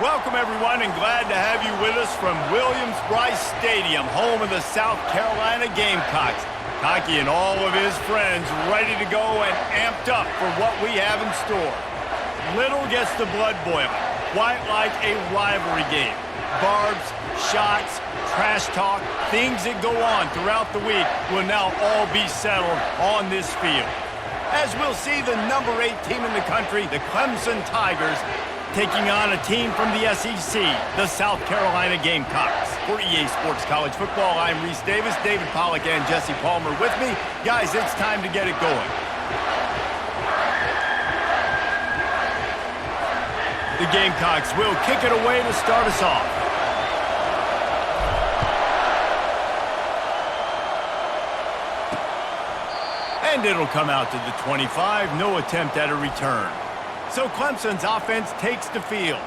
Welcome, everyone, and glad to have you with us from Williams-Brice Stadium, home of the South Carolina Gamecocks. Cocky and all of his friends ready to go and amped up for what we have in store. Little gets the blood boiling, quite like a rivalry game. Barbs, shots, trash talk, things that go on throughout the week will now all be settled on this field. As we'll see the number 8 team in the country, the Clemson Tigers, taking on a team from the SEC, the South Carolina Gamecocks. For EA Sports College Football, I'm Reese Davis, David Pollack, and Jesse Palmer with me. Guys, it's time to get it going. The Gamecocks will kick it away to start us off. And it'll come out to the 25, no attempt at a return. So Clemson's offense takes the field.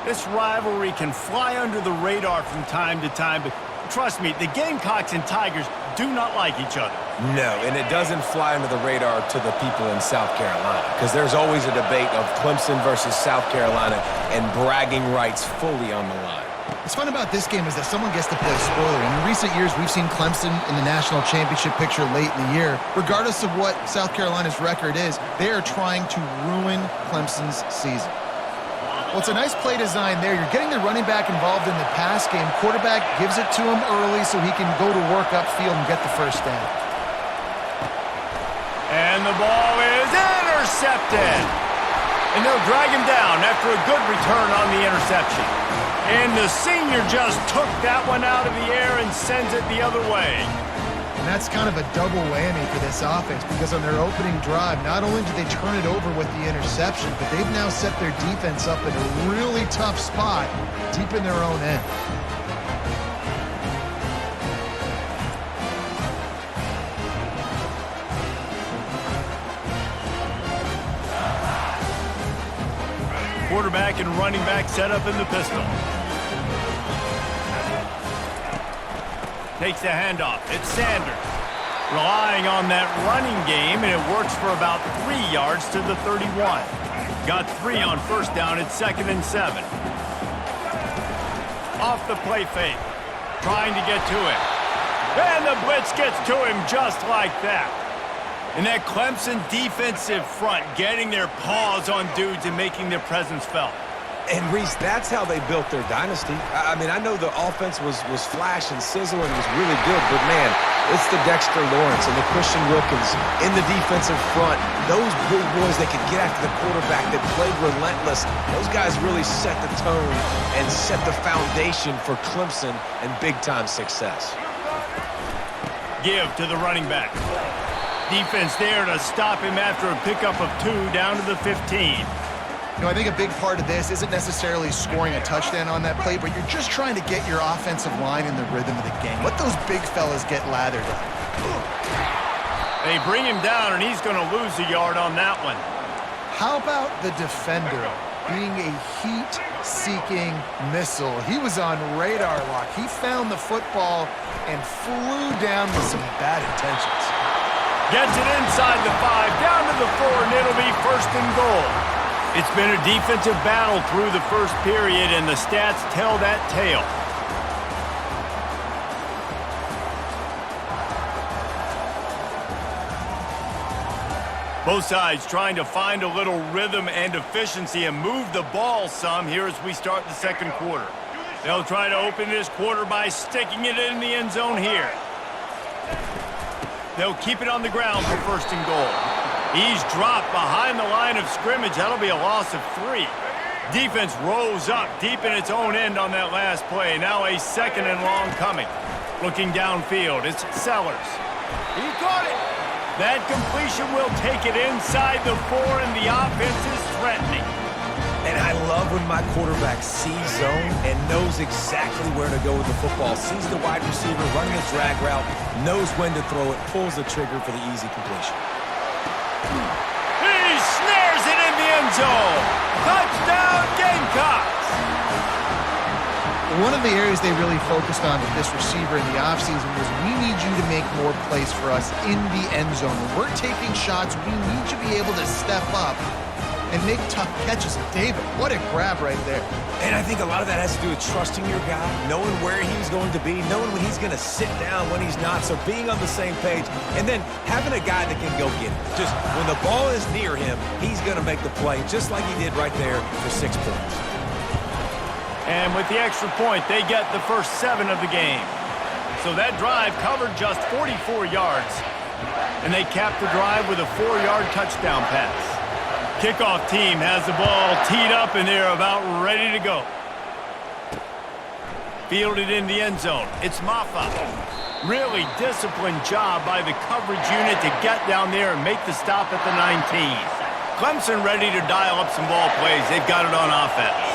This rivalry can fly under the radar from time to time, but trust me, the Gamecocks and Tigers do not like each other. No, and it doesn't fly under the radar to the people in South Carolina, because there's always a debate of Clemson versus South Carolina and bragging rights fully on the line. What's fun about this game is that someone gets to play spoiler. In recent years, we've seen Clemson in the national championship picture late in the year. Regardless of what South Carolina's record is, they are trying to ruin Clemson's season. Well, it's a nice play design there. You're getting the running back involved in the pass game. Quarterback gives it to him early so he can go to work upfield and get the first down. And the ball is intercepted. And they'll drag him down after a good return on the interception. And the senior just took that one out of the air and sends it the other way. And that's kind of a double whammy for this offense, because on their opening drive, not only did they turn it over with the interception, but they've now set their defense up in a really tough spot deep in their own end. Quarterback and running back set up in the pistol. Takes the handoff. It's Sanders. Relying on that running game, and it works for about 3 yards to the 31. Got 3 on first down at 2nd and 7. Off the play fake. Trying to get to him. And the blitz gets to him just like that. And that Clemson defensive front getting their paws on dudes and making their presence felt. And, Reese, that's how they built their dynasty. I mean, I know the offense was flash and sizzle and was really good, but, man, it's the Dexter Lawrence and the Christian Wilkins in the defensive front. Those big boys that could get after the quarterback, that played relentless, those guys really set the tone and set the foundation for Clemson and big-time success. Give to the running back. Defense there to stop him after a pickup of 2 down to the 15. You know, I think a big part of this isn't necessarily scoring a touchdown on that play, but you're just trying to get your offensive line in the rhythm of the game. Let those big fellas get lathered up. They bring him down, and he's going to lose a yard on that one. How about the defender being a heat-seeking missile? He was on radar lock. He found the football and flew down with some bad intentions. Gets it inside the 5, down to the 4, and it'll be 1st and goal. It's been a defensive battle through the first period, and the stats tell that tale. Both sides trying to find a little rhythm and efficiency and move the ball some here as we start the second quarter. They'll try to open this quarter by sticking it in the end zone here. They'll keep it on the ground for 1st and goal. He's dropped behind the line of scrimmage. That'll be a loss of 3. Defense rose up deep in its own end on that last play. Now a 2nd and long coming. Looking downfield, it's Sellers. He caught it. That completion will take it inside the 4, and the offense is threatening. And I love when my quarterback sees zone and knows exactly where to go with the football. Sees the wide receiver running a drag route, knows when to throw it, pulls the trigger for the easy completion. He snares it in the end zone. Touchdown, Gamecocks! One of the areas they really focused on with this receiver in the offseason was, we need you to make more plays for us in the end zone. When we're taking shots, we need you to be able to step up and make tough catches. David, what a grab right there. And I think a lot of that has to do with trusting your guy, knowing where he's going to be, knowing when he's going to sit down, when he's not, so being on the same page, and then having a guy that can go get it. Just when the ball is near him, he's going to make the play, just like he did right there for 6 points. And with the extra point, they get the first 7 of the game. So that drive covered just 44 yards. And they capped the drive with a 4-yard touchdown pass. Kickoff team has the ball teed up, and they're about ready to go. Fielded in the end zone. It's Maffa. Really disciplined job by the coverage unit to get down there and make the stop at the 19. Clemson ready to dial up some ball plays. They've got it on offense.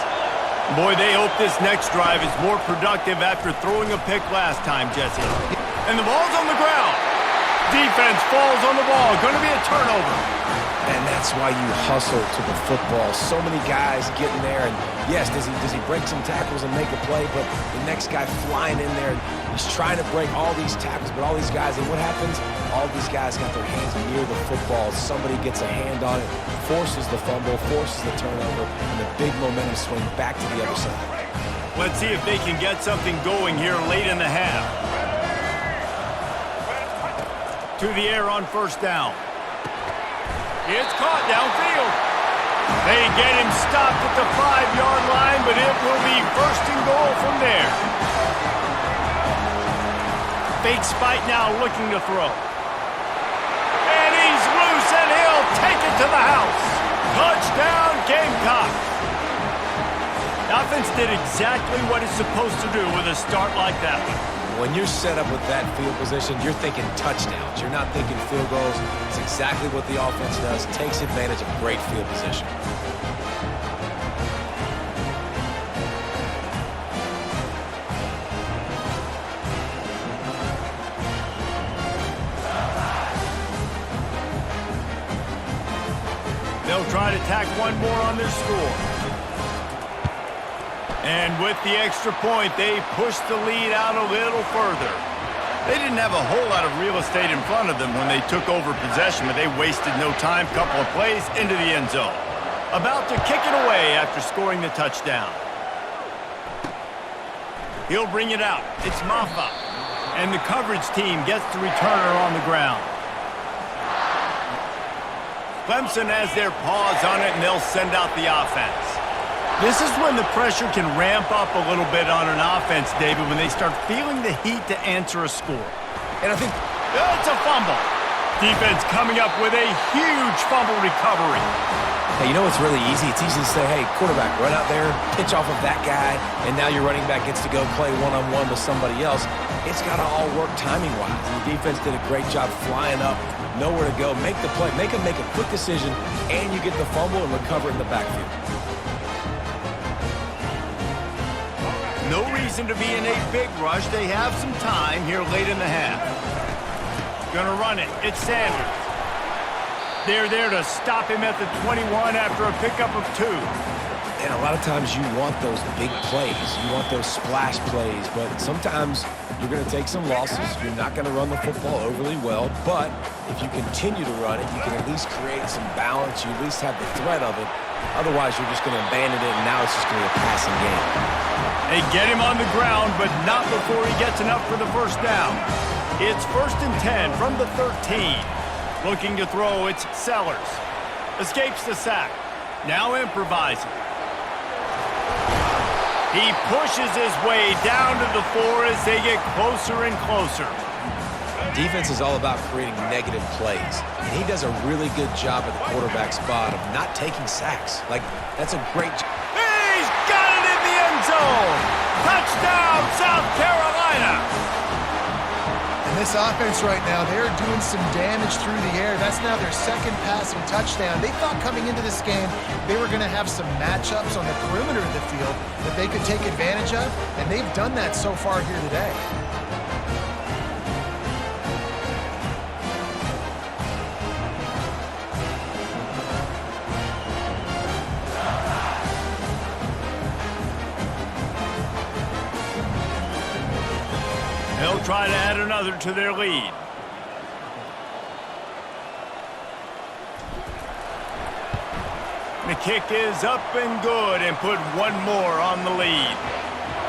Boy, they hope this next drive is more productive after throwing a pick last time, Jesse. And the ball's on the ground. Defense falls on the ball. Going to be a turnover. And that's why you hustle to the football. So many guys getting there, and yes, does he break some tackles and make a play, but the next guy flying in there, he's trying to break all these tackles, but all these guys, and what happens? All these guys got their hands near the football. Somebody gets a hand on it, forces the fumble, forces the turnover, and the big momentum swing back to the other side. Let's see if they can get something going here late in the half. To the air on first down. It's caught downfield. They get him stopped at the 5-yard line, but it will be first and goal from there. Fake spike now looking to throw. And he's loose, and he'll take it to the house. Touchdown, Gamecocks. The offense did exactly what it's supposed to do with a start like that one. When you're set up with that field position, you're thinking touchdowns. You're not thinking field goals. It's exactly what the offense does. Takes advantage of great field position. They'll try to tack one more on their score. And with the extra point, they push the lead out a little further. They didn't have a whole lot of real estate in front of them when they took over possession, but they wasted no time. Couple of plays into the end zone. About to kick it away after scoring the touchdown. He'll bring it out. It's Maffa. And the coverage team gets the returner on the ground. Clemson has their paws on it, and they'll send out the offense. This is when the pressure can ramp up a little bit on an offense, David, when they start feeling the heat to answer a score. And I think it's a fumble. Defense coming up with a huge fumble recovery. Hey, you know what's really easy? It's easy to say, hey, quarterback, run out there, pitch off of that guy, and now your running back gets to go play one-on-one with somebody else. It's got to all work timing-wise. And the defense did a great job flying up, nowhere to go, make the play, make a quick decision, and you get the fumble and recover in the backfield. No reason to be in a big rush. They have some time here late in the half. Gonna run it. It's Sanders. They're there to stop him at the 21 after a pickup of 2. And a lot of times you want those big plays. You want those splash plays. But sometimes you're going to take some losses. You're not going to run the football overly well. But if you continue to run it, you can at least create some balance. You at least have the threat of it. Otherwise, you're just going to abandon it, and now it's just going to be a passing game. They get him on the ground, but not before he gets enough for the first down. It's 1st and 10 from the 13. Looking to throw, it's Sellers. Escapes the sack. Now improvising. He pushes his way down to the 4 as they get closer and closer. Defense is all about creating negative plays. And he does a really good job at the quarterback spot of not taking sacks. Like, that's a great job. He's got it in the end zone. Touchdown, South Carolina. And this offense right now, they're doing some damage through the air. That's now their second passing touchdown. They thought coming into this game they were going to have some matchups on the perimeter of the field that they could take advantage of, and they've done that so far here today. They'll try to add another to their lead. The kick is up and good and put one more on the lead.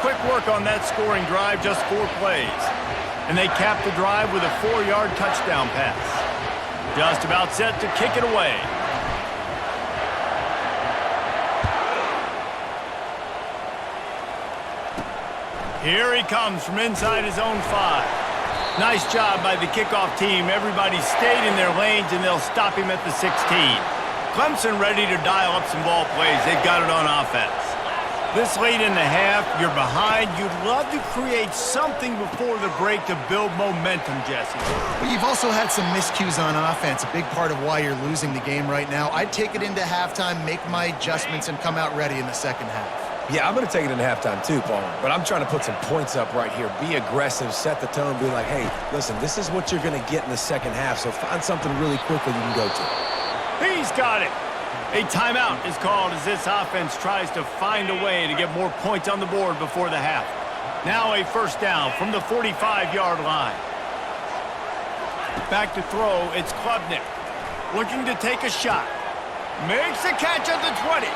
Quick work on that scoring drive, just 4 plays. And they cap the drive with a 4-yard touchdown pass. Just about set to kick it away. Here he comes from inside his own 5. Nice job by the kickoff team. Everybody stayed in their lanes, and they'll stop him at the 16. Clemson ready to dial up some ball plays. They've got it on offense. This late in the half, you're behind. You'd love to create something before the break to build momentum, Jesse. But you've also had some miscues on offense, a big part of why you're losing the game right now. I'd take it into halftime, make my adjustments, and come out ready in the second half. Yeah, I'm going to take it into halftime too, Paul. But I'm trying to put some points up right here. Be aggressive, set the tone, be like, hey, listen, this is what you're going to get in the second half, so find something really quickly you can go to. He's got it. A timeout is called as this offense tries to find a way to get more points on the board before the half. Now a first down from the 45-yard line. Back to throw, it's Klubnik. Looking to take a shot. Makes a catch at the 20.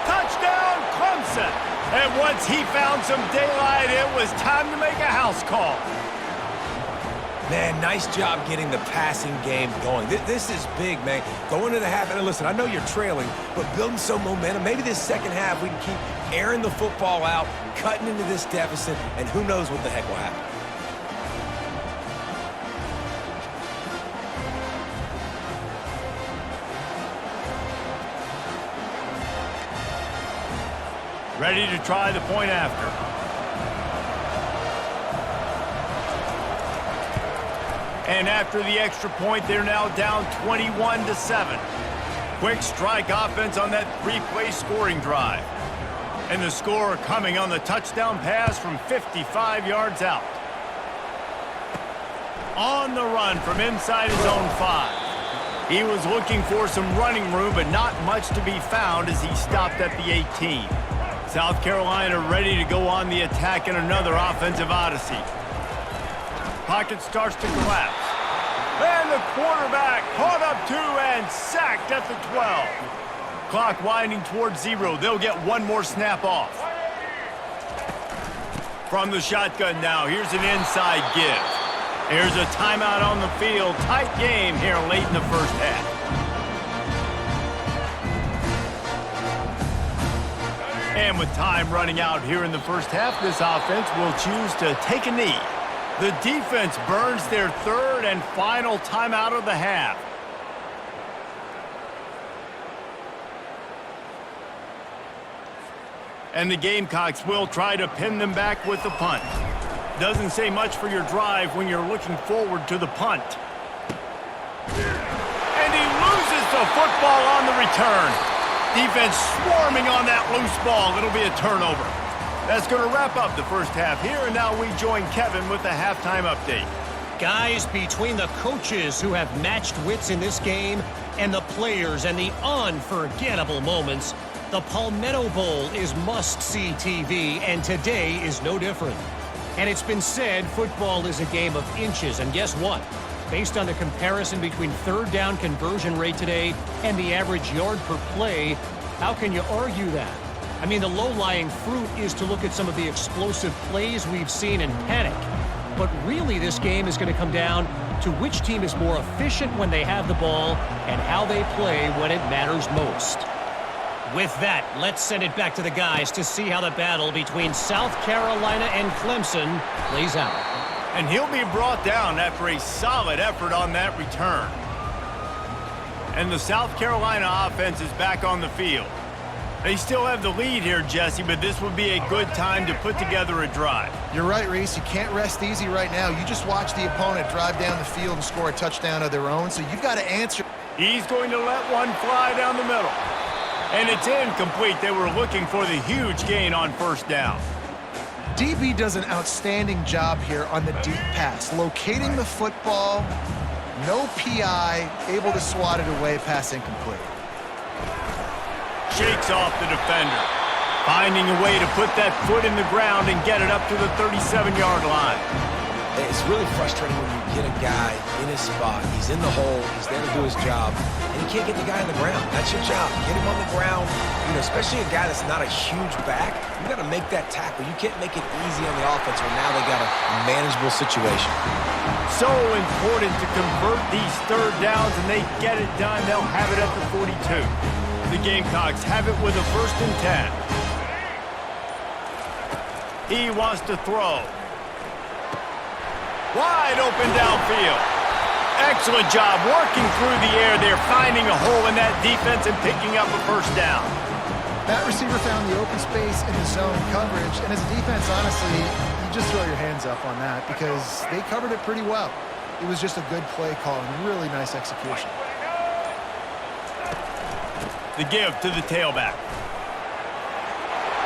Touchdown, Clemson. And once he found some daylight, it was time to make a house call. Man, nice job getting the passing game going. This is big, man. Going into the half, and listen, I know you're trailing, but building some momentum. Maybe this second half we can keep airing the football out, cutting into this deficit, and who knows what the heck will happen. Ready to try the point after. And after the extra point, they're now down 21-7. Quick strike offense on that 3-play scoring drive. And the score coming on the touchdown pass from 55 yards out. On the run from inside his own 5. He was looking for some running room, but not much to be found as he stopped at the 18. South Carolina ready to go on the attack in another offensive odyssey. Pocket starts to collapse. And the quarterback caught up 2 and sacked at the 12. Clock winding towards 0. They'll get one more snap off. From the shotgun now, here's an inside give. Here's a timeout on the field. Tight game here late in the first half. And with time running out here in the first half, this offense will choose to take a knee. The defense burns their 3rd and final timeout of the half. And the Gamecocks will try to pin them back with the punt. Doesn't say much for your drive when you're looking forward to the punt. And he loses the football on the return. Defense swarming on that loose ball. It'll be a turnover. That's going to wrap up the first half here, and now we join Kevin with the halftime update. Guys, between the coaches who have matched wits in this game and the players and the unforgettable moments, the Palmetto Bowl is must-see TV, and today is no different. And it's been said football is a game of inches, and guess what? Based on the comparison between 3rd down conversion rate today and the average yard per play, how can you argue that? I mean, the low-lying fruit is to look at some of the explosive plays we've seen and panic. But really, this game is going to come down to which team is more efficient when they have the ball and how they play when it matters most. With that, let's send it back to the guys to see how the battle between South Carolina and Clemson plays out. And he'll be brought down after a solid effort on that return. And the South Carolina offense is back on the field. They still have the lead here, Jesse, but this would be a good time to put together a drive. You're right, Reese. You can't rest easy right now. You just watch the opponent drive down the field and score a touchdown of their own, so you've got to answer. He's going to let one fly down the middle. And it's incomplete. They were looking for the huge gain on first down. DB does an outstanding job here on the deep pass, locating the football, no PI, able to swat it away, pass incomplete. Shakes off the defender, finding a way to put that foot in the ground and get it up to the 37-yard line. It's really frustrating when you get a guy in his spot. He's in the hole. He's there to do his job. And you can't get the guy on the ground. That's your job. Get him on the ground. You know, especially a guy that's not a huge back. You got to make that tackle. You can't make it easy on the offense when now they got a manageable situation. So important to convert these third downs, and they get it done. They'll have it at the 42. The Gamecocks have it with a 1st and 10. He wants to throw. Wide open downfield. Excellent job working through the air there, finding a hole in that defense and picking up a 1st down. That receiver found the open space in the zone coverage, and as a defense, honestly, you just throw your hands up on that because they covered it pretty well. It was just a good play call and really nice execution. The give to the tailback.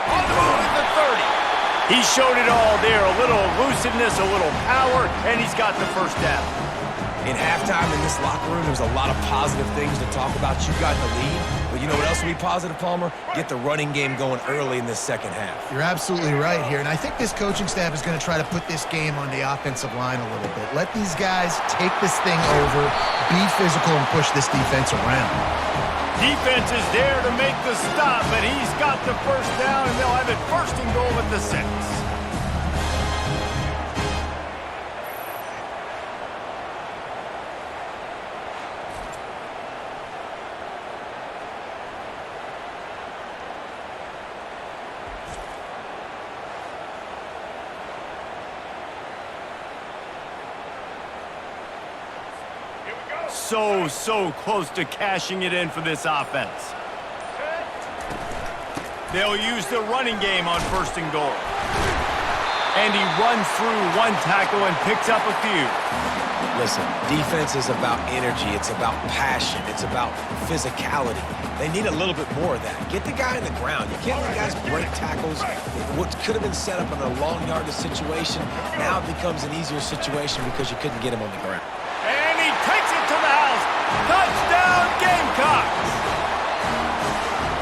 On the move at the 30. He showed it all there, a little elusiveness, a little power, and he's got the 1st down. In halftime in this locker room, there's a lot of positive things to talk about. You got the lead, but you know what else will be positive, Palmer? Get the running game going early in this 2nd half. You're absolutely right here, and I think this coaching staff is going to try to put this game on the offensive line a little bit. Let these guys take this thing over, be physical, and push this defense around. Defense is there to make the stop, but he's got the 1st down, and they'll have it 1st and goal at the 6. So close to cashing it in for this offense. They'll use the running game on 1st and goal. And he runs through 1 tackle and picks up a few. Listen, defense is about energy. It's about passion. It's about physicality. They need a little bit more of that. Get the guy on the ground. You can't let guys break tackles. What could have been set up in a long yardage situation, now it becomes an easier situation because you couldn't get him on the ground. And he takes it to the house. Touchdown, Gamecocks!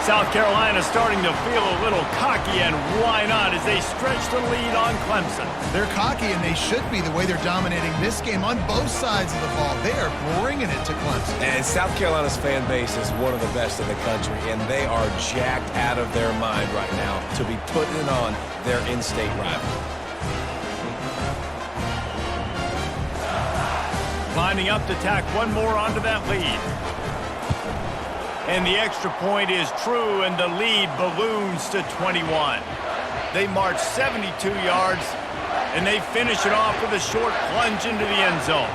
South Carolina starting to feel a little cocky, and why not, as they stretch the lead on Clemson. They're cocky, and they should be the way they're dominating this game on both sides of the ball. They are bringing it to Clemson. And South Carolina's fan base is one of the best in the country, and they are jacked out of their mind right now to be putting it on their in-state rival. Lining up to tack one more onto that lead. And the extra point is true, and the lead balloons to 21. They march 72 yards, and they finish it off with a short plunge into the end zone.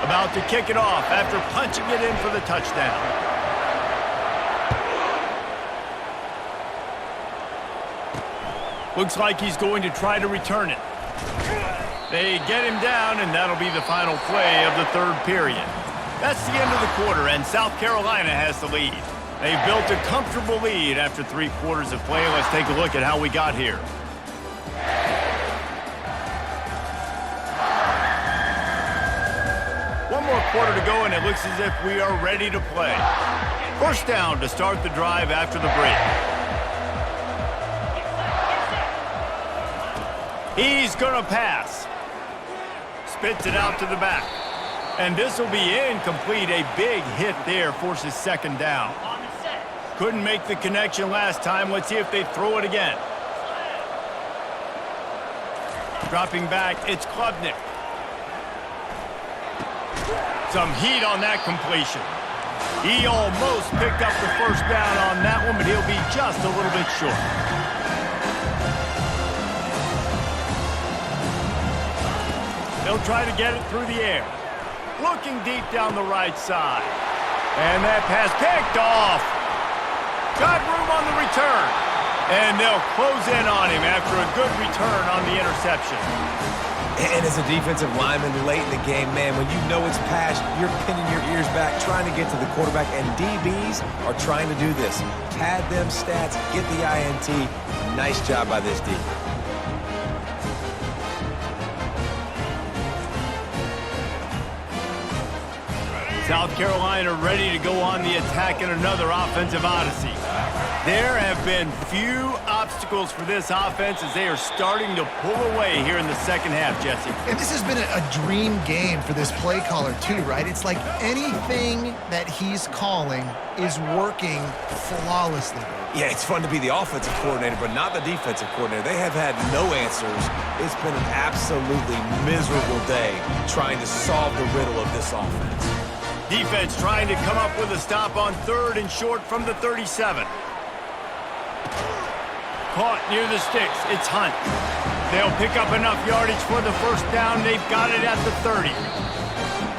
About to kick it off after punching it in for the touchdown. Looks like he's going to try to return it. They get him down, and that'll be the final play of the 3rd period. That's the end of the quarter, and South Carolina has the lead. They've built a comfortable lead after 3 quarters of play. Let's take a look at how we got here. One more quarter to go, and it looks as if we are ready to play. 1st down to start the drive after the break. He's going to pass. Spits it out to the back. And this will be incomplete. A big hit there forces 2nd down. Couldn't make the connection last time. Let's see if they throw it again. Dropping back, it's Klubnik. Some heat on that completion. He almost picked up the 1st down on that one, but he'll be just a little bit short. They'll try to get it through the air. Looking deep down the right side. And that pass picked off. Got room on the return. And they'll close in on him after a good return on the interception. And as a defensive lineman late in the game, man, when you know it's pass, you're pinning your ears back, trying to get to the quarterback, and DBs are trying to do this. Pad them stats, get the INT. Nice job by this D. South Carolina ready to go on the attack in another offensive odyssey. There have been few obstacles for this offense as they are starting to pull away here in the second half, Jesse. And this has been a dream game for this play caller too, right? It's like anything that he's calling is working flawlessly. Yeah, it's fun to be the offensive coordinator, but not the defensive coordinator. They have had no answers. It's been an absolutely miserable day trying to solve the riddle of this offense. Defense trying to come up with a stop on 3rd and short from the 37. Caught near the sticks. It's Hunt. They'll pick up enough yardage for the first down. They've got it at the 30.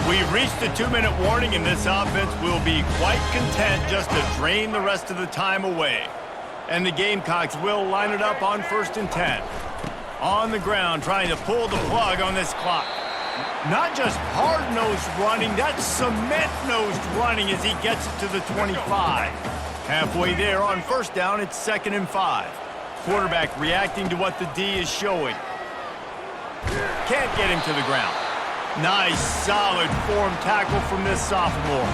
We've reached the 2-minute warning, and this offense will be quite content just to drain the rest of the time away. And the Gamecocks will line it up on 1st and 10. On the ground, trying to pull the plug on this clock. Not just hard-nosed running, that's cement-nosed running as he gets it to the 25. Halfway there on 1st down, it's 2nd and 5. Quarterback reacting to what the D is showing. Can't get him to the ground. Nice, solid form tackle from this sophomore.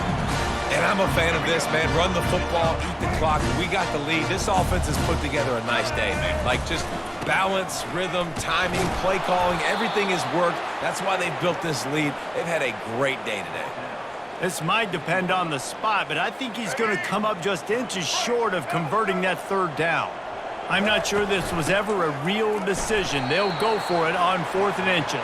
And I'm a fan of this, man. Run the football, eat the clock. We got the lead. This offense has put together a nice day, man. Like, just balance, rhythm, timing, play calling, everything has worked. That's why they've built this lead. They've had a great day today. This might depend on the spot, but I think he's going to come up just inches short of converting that 3rd down. I'm not sure this was ever a real decision. They'll go for it on 4th and inches.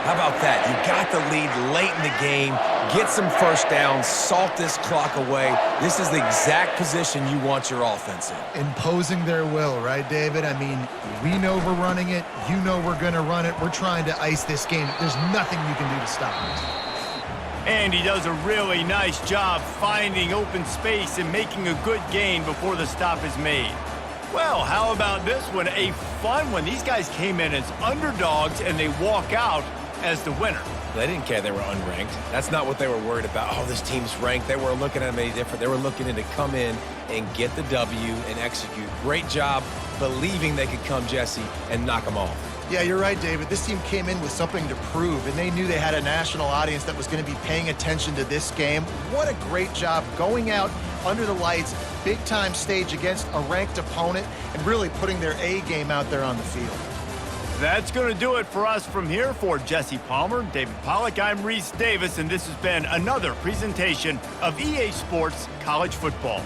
How about that? You got the lead late in the game. Get some first downs. Salt this clock away. This is the exact position you want your offense in. Imposing their will, right, David? I mean, we know we're running it. You know we're going to run it. We're trying to ice this game. There's nothing you can do to stop us. And he does a really nice job finding open space and making a good gain before the stop is made. Well, how about this one? A fun one. These guys came in as underdogs, and they walk out as the winner. They didn't care they were unranked. That's not what they were worried about. Oh, this team's ranked. They weren't looking at them any different. They were looking to come in and get the W and execute. Great job believing they could come, Jesse, and knock them off. Yeah, you're right, David. This team came in with something to prove, and they knew they had a national audience that was going to be paying attention to this game. What a great job going out under the lights, big-time stage against a ranked opponent, and really putting their A game out there on the field. That's going to do it for us from here. For Jesse Palmer, David Pollack, I'm Reese Davis, and this has been another presentation of EA Sports College Football.